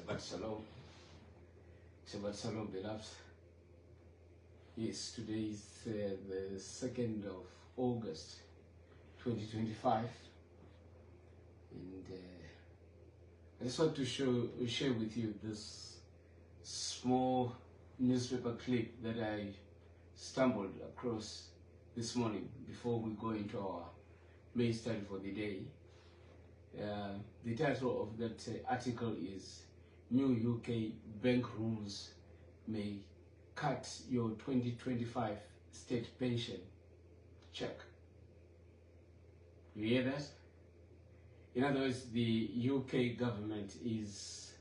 Shabbat Shalom. Shabbat Shalom, beloved. Yes, today is the 2nd of August 2025. And I just want to share with you this small newspaper clip that I stumbled across this morning before we go into our main study for the day. The title of that article is New UK Bank Rules May Cut Your 2025 State Pension Check. You hear that? In other words, the UK government is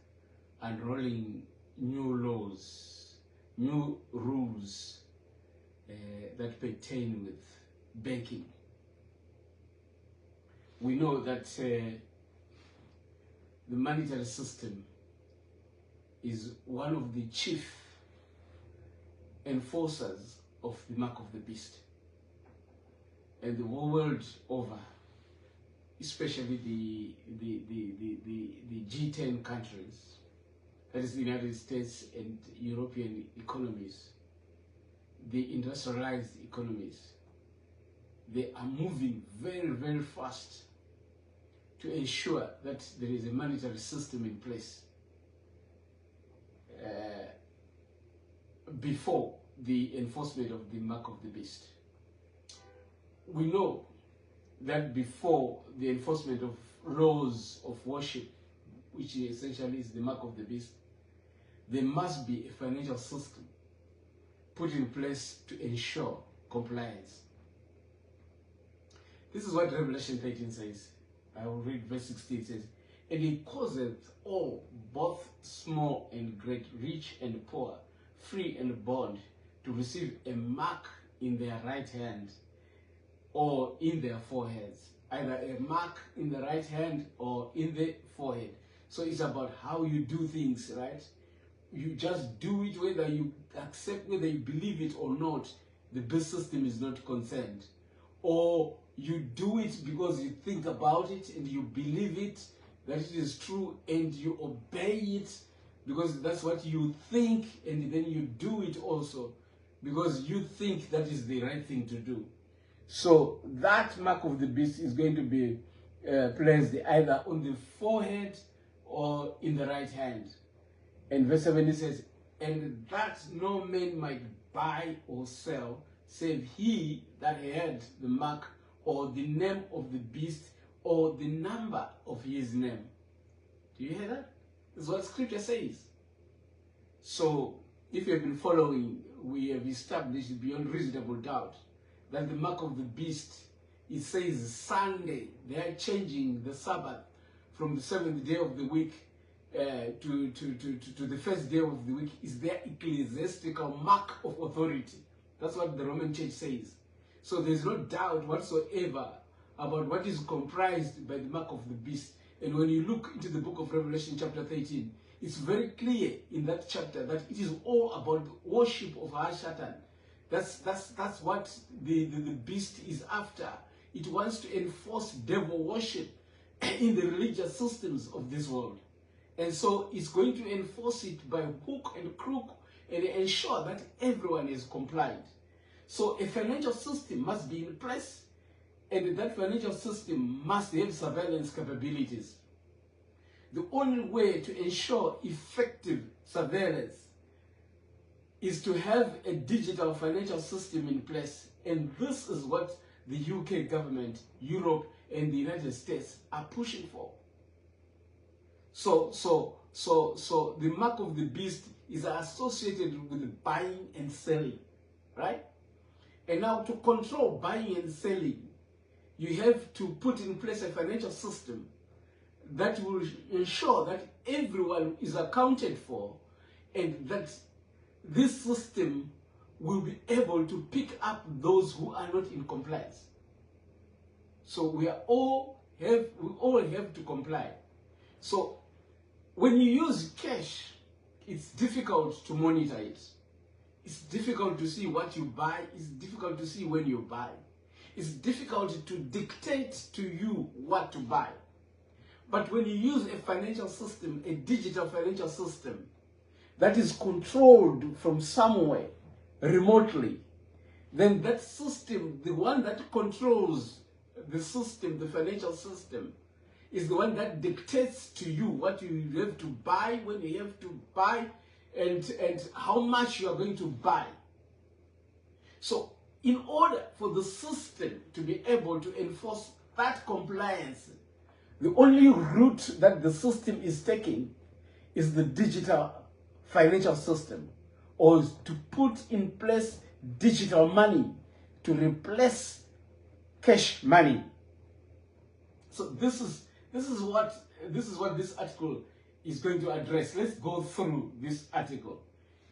unrolling new laws, new rules that pertain with banking. We know that the monetary system is one of the chief enforcers of the mark of the beast. And the whole world over, especially the G10 countries, that is the United States and European economies, the industrialized economies, they are moving very, very fast to ensure that there is a monetary system in place before the enforcement of the mark of the beast. We know that before the enforcement of laws of worship, which essentially is the mark of the beast, there must be a financial system put in place to ensure compliance. This is what Revelation 13 says. I will read verse 16. It says, "And he causeth all, both small and great, rich and poor, free and bond, to receive a mark in their right hand or in their foreheads." Either a mark in the right hand or in the forehead. So it's about how you do things, right? You just do it whether you accept, whether you believe it or not. The best system is not concerned. Or you do it because you think about it and you believe it, that it is true, and you obey it because that's what you think, and then you do it also because you think that is the right thing to do. So that mark of the beast is going to be placed either on the forehead or in the right hand. And verse 7 it says, "And that no man might buy or sell, save he that had the mark or the name of the beast or the number of his name." Do you hear that? That's what scripture says. So if you have been following, we have established beyond reasonable doubt that the mark of the beast, it says Sunday. They are changing the Sabbath from the 7th day of the week to the first day of the week, is their ecclesiastical mark of authority. That's what the Roman Church says. So there's no doubt whatsoever about what is comprised by the mark of the beast. And when you look into the book of Revelation chapter 13, it's very clear in that chapter that it is all about the worship of Satan. That's what the beast is after. It wants to enforce devil worship in the religious systems of this world. And so it's going to enforce it by hook and crook and ensure that everyone is compliant. So a financial system must be in place, and that financial system must have surveillance capabilities. The only way to ensure effective surveillance is to have a digital financial system in place. And this is what the UK government, Europe, and the United States are pushing for. So the mark of the beast is associated with buying and selling, right? And now to control buying and selling, you have to put in place a financial system that will ensure that everyone is accounted for, and that this system will be able to pick up those who are not in compliance. So we all have to comply. So when you use cash, it's difficult to monitor it. It's difficult to see what you buy. It's difficult to see when you buy. It's difficult to dictate to you what to buy. But when you use a financial system, a digital financial system, that is controlled from somewhere remotely, then that system, the one that controls the system, the financial system, is the one that dictates to you what you have to buy, when you have to buy, and how much you are going to buy. So in order for the system to be able to enforce that compliance, the only route that the system is taking is the digital financial system, or is to put in place digital money to replace cash money. So this is what this article is going to address. Let's go through this article.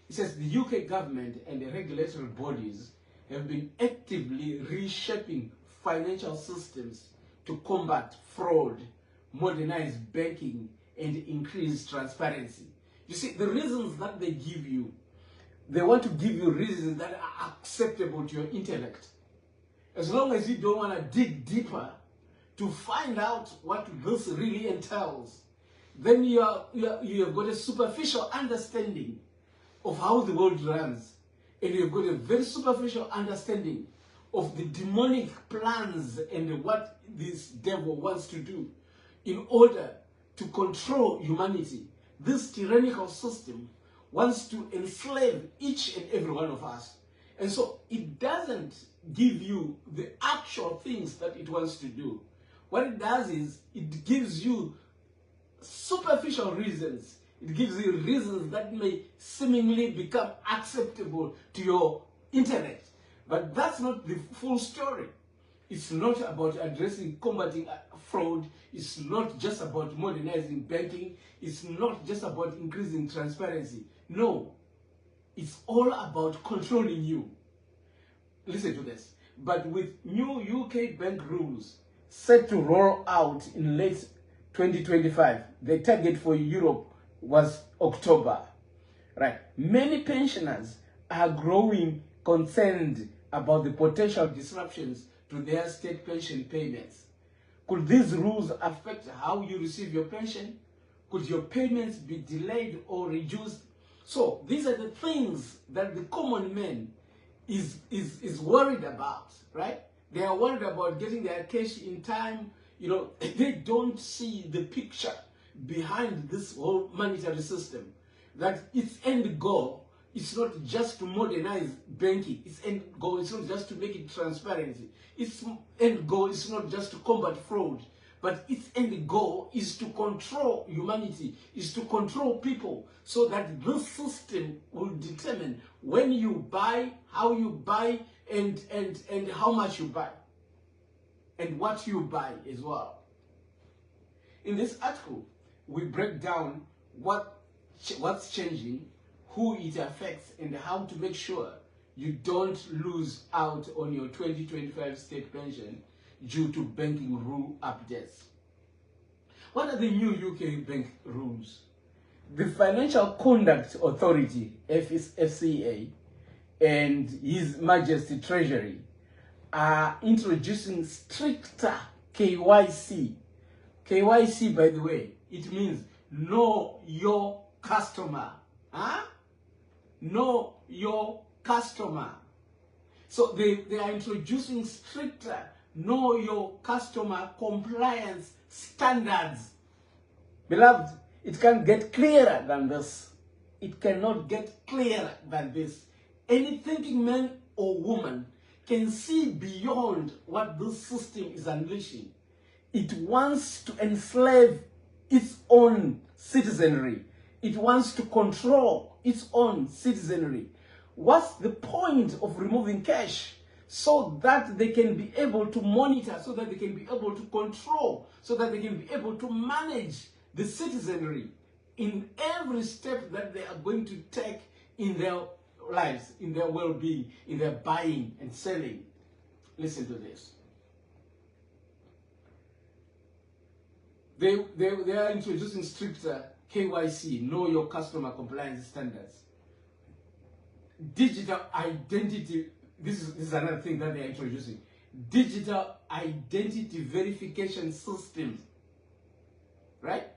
It says the UK government and the regulatory bodies have been actively reshaping financial systems to combat fraud, modernize banking, and increase transparency. You see, the reasons that they give you, they want to give you reasons that are acceptable to your intellect. As long as you don't want to dig deeper to find out what this really entails, then you have got a superficial understanding of how the world runs, and you've got a very superficial understanding of the demonic plans and what this devil wants to do in order to control humanity. This tyrannical system wants to enslave each and every one of us. And so it doesn't give you the actual things that it wants to do. What it does is it gives you superficial reasons. It gives you reasons that may seemingly become acceptable to your intellect. But that's not the full story. It's not about addressing, combating fraud. It's not just about modernizing banking. It's not just about increasing transparency. No, it's all about controlling you. Listen to this. But with new UK bank rules set to roll out in late 2025, the target for Europe was October. Right? Many pensioners are growing concerned about the potential disruptions to their state pension payments. Could these rules affect how you receive your pension? Could your payments be delayed or reduced? So these are the things that the common man is worried about, right? They are worried about getting their cash in time. You know, they don't see the picture behind this whole monetary system, that its end goal is not just to modernize banking. Its end goal is not just to make it transparency. Its end goal is not just to combat fraud, but its end goal is to control humanity, is to control people, so that this system will determine when you buy, how you buy, and how much you buy, and what you buy as well. In this article, we break down what's changing, who it affects, and how to make sure you don't lose out on your 2025 state pension due to banking rule updates. What are the new UK bank rules? The Financial Conduct Authority, FCA, and His Majesty Treasury are introducing stricter KYC. KYC, by the way, it means know your customer. Huh? Know your customer. So they are introducing stricter know your customer compliance standards. Beloved, it can't get clearer than this. It cannot get clearer than this. Any thinking man or woman can see beyond what this system is unleashing. It wants to enslave its own citizenry. It wants to control its own citizenry. What's the point of removing cash? So that they can be able to monitor, so that they can be able to control, so that they can be able to manage the citizenry in every step that they are going to take in their lives, in their well-being, in their buying and selling. Listen to this. They are introducing stricter KYC, know your customer compliance standards. Digital identity, this is another thing that they are introducing. Digital identity verification systems. right?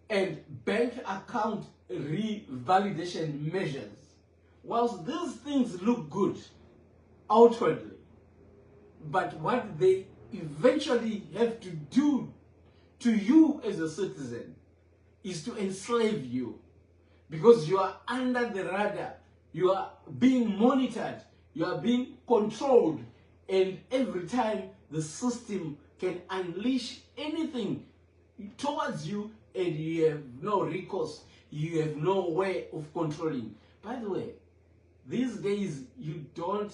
And bank account revalidation measures. Whilst these things look good outwardly, but what they eventually have to do to you as a citizen is to enslave you, because you are under the radar, you are being monitored, you are being controlled, and every time the system can unleash anything towards you, and you have no recourse, you have no way of controlling. By the way, these days you don't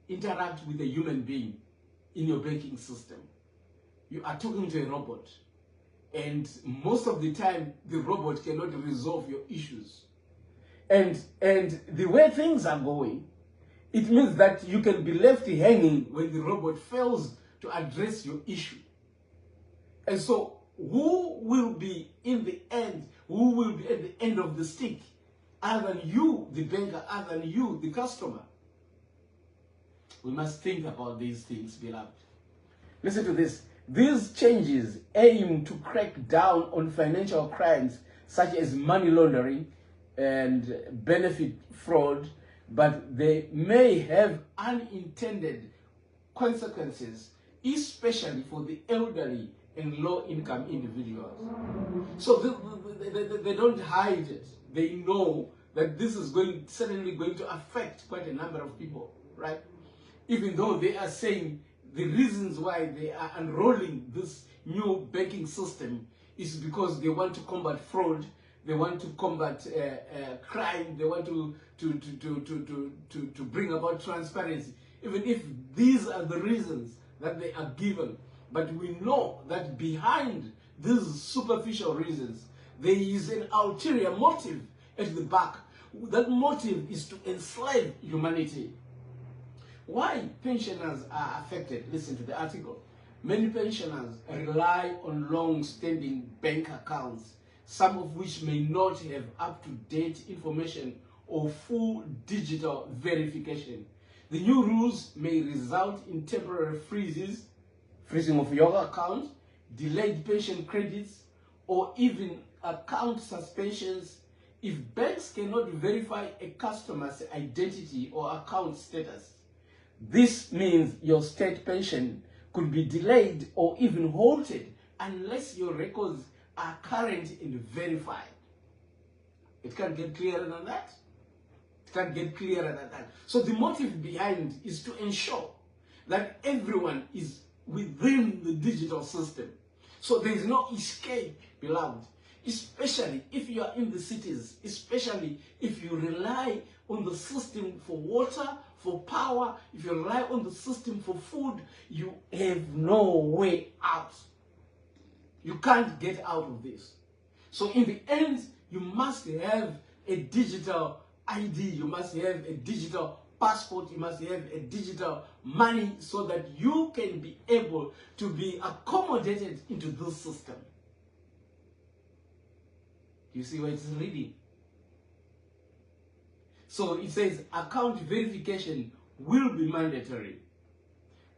interact with a human being in your banking system. You are talking to a robot, and most of the time the robot cannot resolve your issues. And the way things are going, it means that you can be left hanging when the robot fails to address your issue. And so who will be in the end, who will be at the end of the stick, other than you, the banker, other than you, the customer? We must think about these things, beloved. Listen to this. These changes aim to crack down on financial crimes such as money laundering and benefit fraud, but they may have unintended consequences, especially for the elderly and low-income individuals. So they don't hide it. They know that this is certainly going to affect quite a number of people, right? Even though they are saying the reasons why they are unrolling this new banking system is because they want to combat fraud, they want to combat crime, they want to bring about transparency, even if these are the reasons that they are given. But we know that behind these superficial reasons, there is an ulterior motive at the back. That motive is to enslave humanity. Why pensioners are affected? Listen to the article. Many pensioners rely on long-standing bank accounts, some of which may not have up-to-date information or full digital verification. The new rules may result in temporary freezing of your account, delayed pension credits, or even account suspensions if banks cannot verify a customer's identity or account status. This means your state pension could be delayed or even halted unless your records are current and verified. It can't get clearer than that. It can't get clearer than that. So the motive behind is to ensure that everyone is within the digital system. So there is no escape, beloved. Especially if you are in the cities, especially if you rely on the system for water, for power, if you rely on the system for food, you have no way out. You can't get out of this. So in the end, you must have a digital ID, you must have a digital passport, you must have a digital money so that you can be able to be accommodated into this system. You see where it's reading? So it says account verification will be mandatory.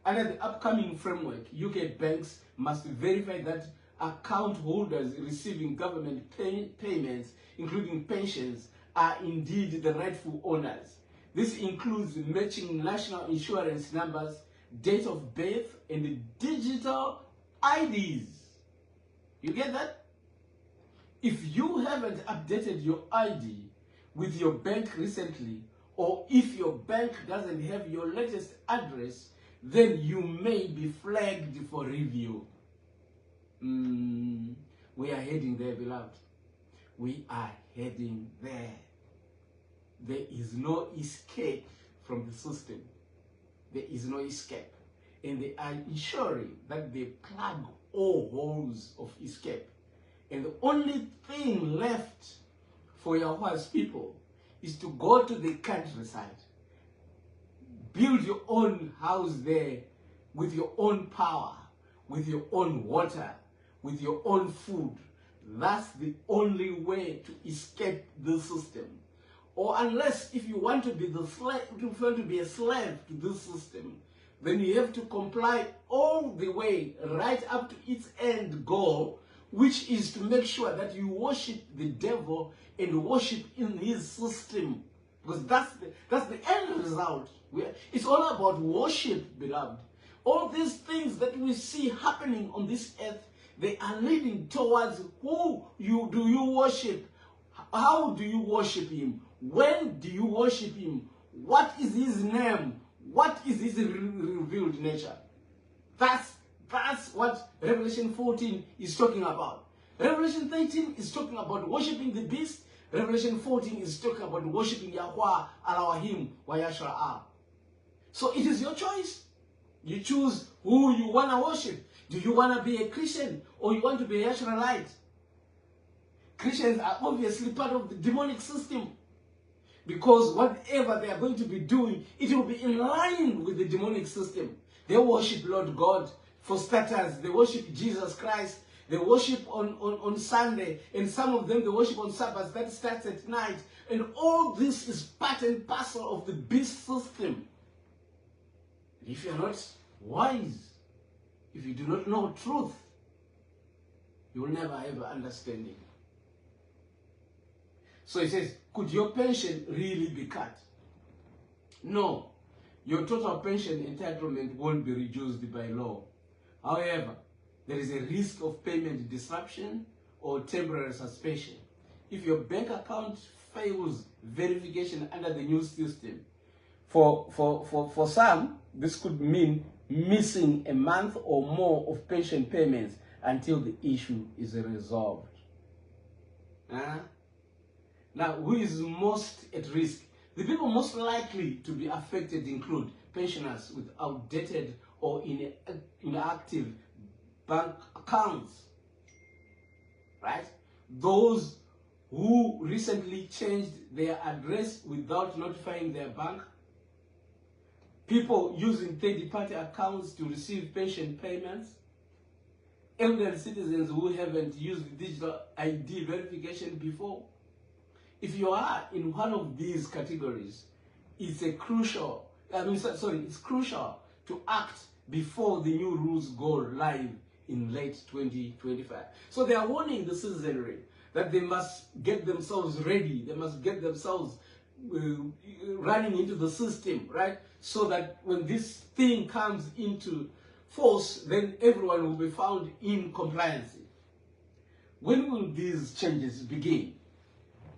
Under the upcoming framework, UK banks must verify that account holders receiving government payments, including pensions, are indeed the rightful owners. This includes matching national insurance numbers, date of birth, and digital IDs. You get that? If you haven't updated your ID with your bank recently, or if your bank doesn't have your latest address, then you may be flagged for review. We are heading there, beloved. We are heading there. There is no escape from the system. There is no escape. And they are ensuring that they plug all holes of escape. And the only thing left for Yahweh's people is to go to the countryside, build your own house there with your own power, with your own water, with your own food. That's the only way to escape the system. Or unless if you want to be a slave to this system, then you have to comply all the way right up to its end goal, which is to make sure that you worship the devil and worship in his system. Because that's the end result. It's all about worship, beloved. All these things that we see happening on this earth, they are leading towards who do you worship? How do you worship him? When do you worship him? What is his name? What is his revealed nature? That's what Revelation 14 is talking about. Revelation 13 is talking about worshiping the beast. Revelation 14 is talking about worshiping Yahweh, Elohim, wa Yashra'ah. So it is your choice. You choose who you want to worship. Do you want to be a Christian or you want to be a Yashra'ite? Christians are obviously part of the demonic system, because whatever they are going to be doing, it will be in line with the demonic system. They worship Lord God. For starters, they worship Jesus Christ. They worship on Sunday, and some of them they worship on Sabbath. That starts at night. And all this is part and parcel of the beast system. If you're not wise, if you do not know truth, you will never have understanding. So he says, could your pension really be cut? No. Your total pension entitlement won't be reduced by law. However, there is a risk of payment disruption or temporary suspension. If your bank account fails verification under the new system, for some, this could mean missing a month or more of pension payments until the issue is resolved. Now, who is most at risk? The people most likely to be affected include pensioners with outdated or inactive bank accounts, right? Those who recently changed their address without notifying their bank, people using third-party accounts to receive pension payments, elderly citizens who haven't used digital ID verification before. If you are in one of these categories, it's crucial to act before the new rules go live in late 2025. So they are warning the citizenry that they must get themselves ready. They must get themselves running into the system, right? So that when this thing comes into force, then everyone will be found in compliance. When will these changes begin?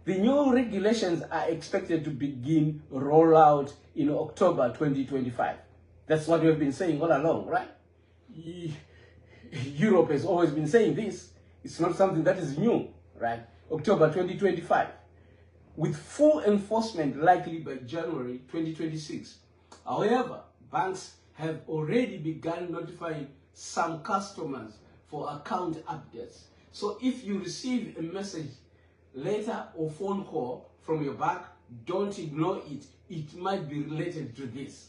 The new regulations are expected to begin rollout in October 2025. That's what we've been saying all along, right? Europe has always been saying this. It's not something that is new, right? October 2025. With full enforcement likely by January 2026. However, banks have already begun notifying some customers for account updates. So if you receive a message, letter or phone call from your bank, don't ignore it. It might be related to this.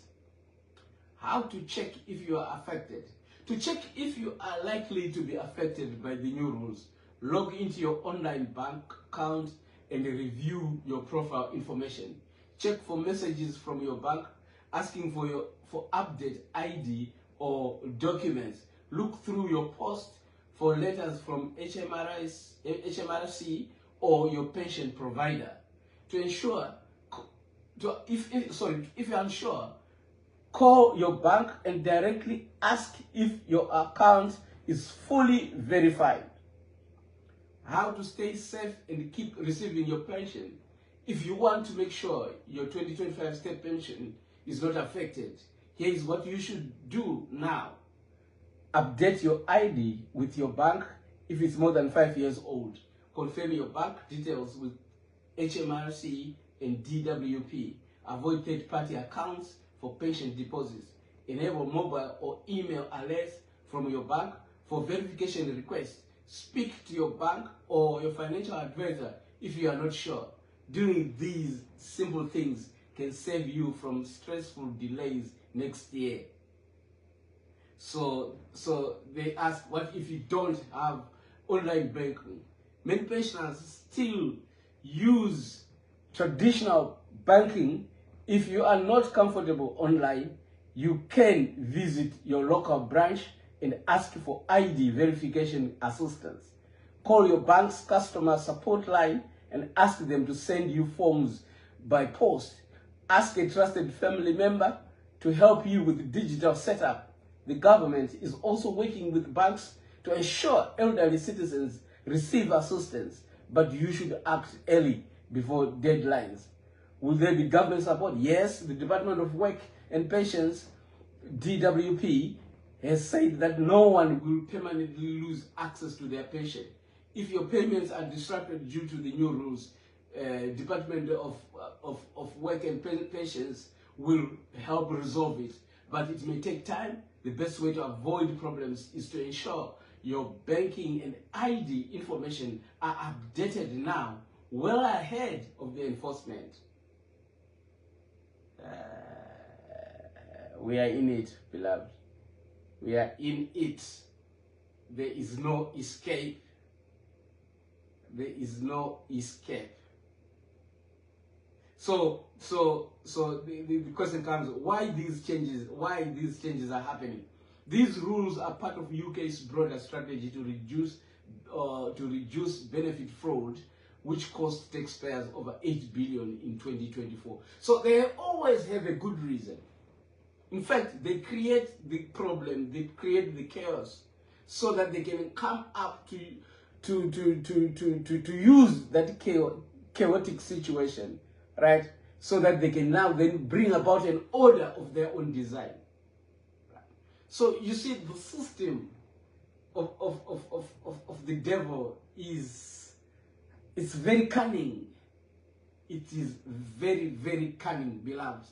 How to check if you are affected? To check if you are likely to be affected by the new rules, log into your online bank account and review your profile information. Check for messages from your bank asking for update ID or documents. Look through your post for letters from HMRC or your pension provider. To ensure, if you're unsure, call your bank and directly ask if your account is fully verified. How to stay safe and keep receiving your pension. If you want to make sure your 2025 state pension is not affected, here is what you should do now. Update your ID with your bank if it's more than 5 years old. Confirm your bank details with HMRC and DWP. Avoid third-party accounts for pension deposits. Enable mobile or email alerts from your bank for verification requests. Speak to your bank or your financial advisor if you are not sure. Doing these simple things can save you from stressful delays next year. So they ask, what if you don't have online banking? Many pensioners still use traditional banking. If you are not comfortable online, you can visit your local branch and ask for ID verification assistance. Call your bank's customer support line and ask them to send you forms by post. Ask a trusted family member to help you with the digital setup. The government is also working with banks to ensure elderly citizens receive assistance, but you should act early before deadlines. Will there be government support? Yes, the Department of Work and Pensions, DWP, has said that no one will permanently lose access to their pension. If your payments are disrupted due to the new rules, Department of Work and Pensions will help resolve it. But it may take time. The best way to avoid problems is to ensure your banking and ID information are updated now, well ahead of the enforcement. We are in it, beloved. We are in it. There is no escape. There is no escape. So the question comes, why these changes are happening? These rules are part of UK's broader strategy to reduce benefit fraud, which cost taxpayers over 8 billion in 2024. So they always have a good reason. In fact, they create the problem, they create the chaos, so that they can come up to use that chaotic situation, right? So that they can now then bring about an order of their own design. Right? So you see, the system of the devil is very cunning. It is very, very cunning, beloved.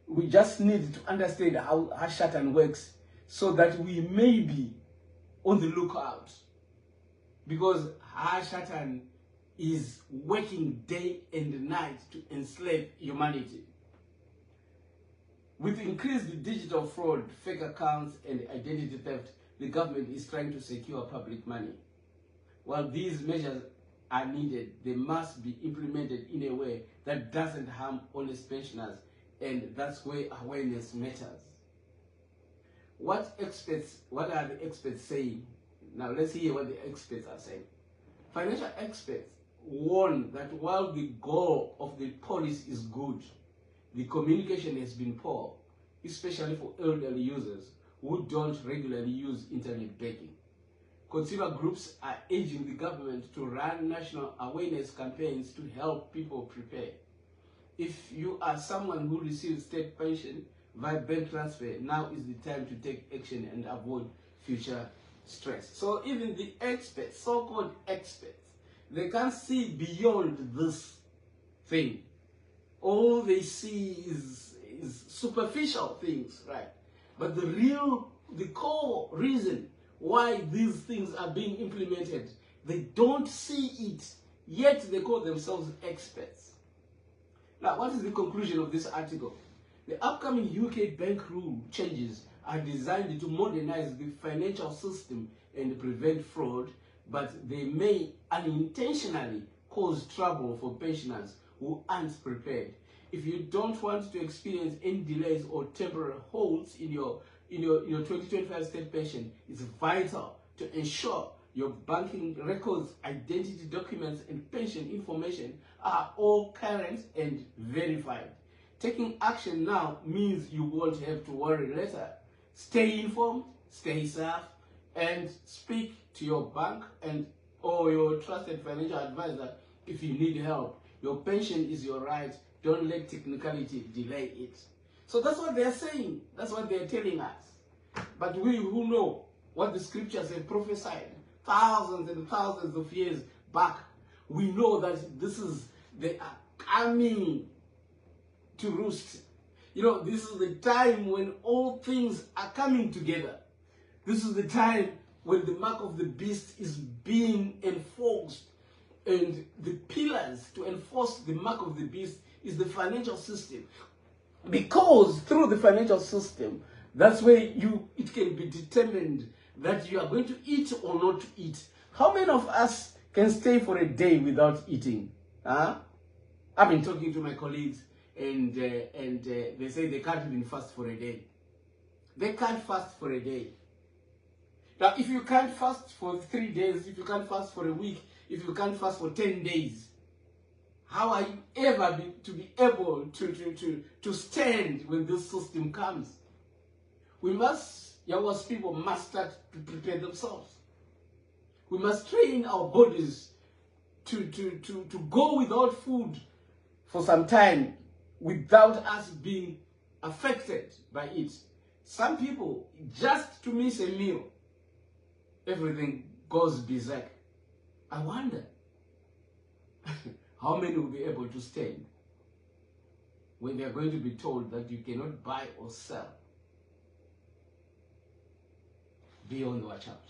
We just need to understand how Satan works so that we may be on the lookout. Because Satan is working day and night to enslave humanity. With increased digital fraud, fake accounts, and identity theft, the government is trying to secure public money. While these measures are needed, they must be implemented in a way that doesn't harm honest pensioners, and that's where awareness matters. What are the experts saying? Now let's hear what the experts are saying. Financial experts warn that while the goal of the policy is good, the communication has been poor, especially for elderly users who don't regularly use internet banking. Consumer groups are urging the government to run national awareness campaigns to help people prepare. If you are someone who receives state pension via bank transfer, now is the time to take action and avoid future stress. So even the experts, so-called experts, they can't see beyond this thing. All they see is superficial things, right? But the core reason why these things are being implemented, they don't see it, yet they call themselves experts. Now, what is the conclusion of this article? The upcoming UK bank rule changes are designed to modernize the financial system and prevent fraud, but they may unintentionally cause trouble for pensioners who aren't prepared. If you don't want to experience any delays or temporary holds in your 2025 state pension, it's vital to ensure your banking records, identity documents, and pension information are all current and verified. Taking action now means you won't have to worry later. Stay informed, stay safe, and speak to your bank or your trusted financial advisor if you need help. Your pension is your right. Don't let technicality delay it. So that's what they're saying. That's what they're telling us. But we who know what the scriptures have prophesied thousands and thousands of years back, we know that they are coming to roost. You know, this is the time when all things are coming together. This is the time when the mark of the beast is being enforced. And the pillars to enforce the mark of the beast is the financial system. Because through the financial system, that's where it can be determined that you are going to eat or not to eat. How many of us can stay for a day without eating? Huh? I've been talking to my colleagues and they say they can't even fast for a day. They can't fast for a day. Now, if you can't fast for 3 days, if you can't fast for a week, if you can't fast for 10 days, how are you ever to be able to stand when this system comes? We must, Yahweh's people must start to prepare themselves. We must train our bodies to go without food for some time without us being affected by it. Some people, just to miss a meal, everything goes berserk. I wonder how many will be able to stand when they are going to be told that you cannot buy or sell. Be on the watch out.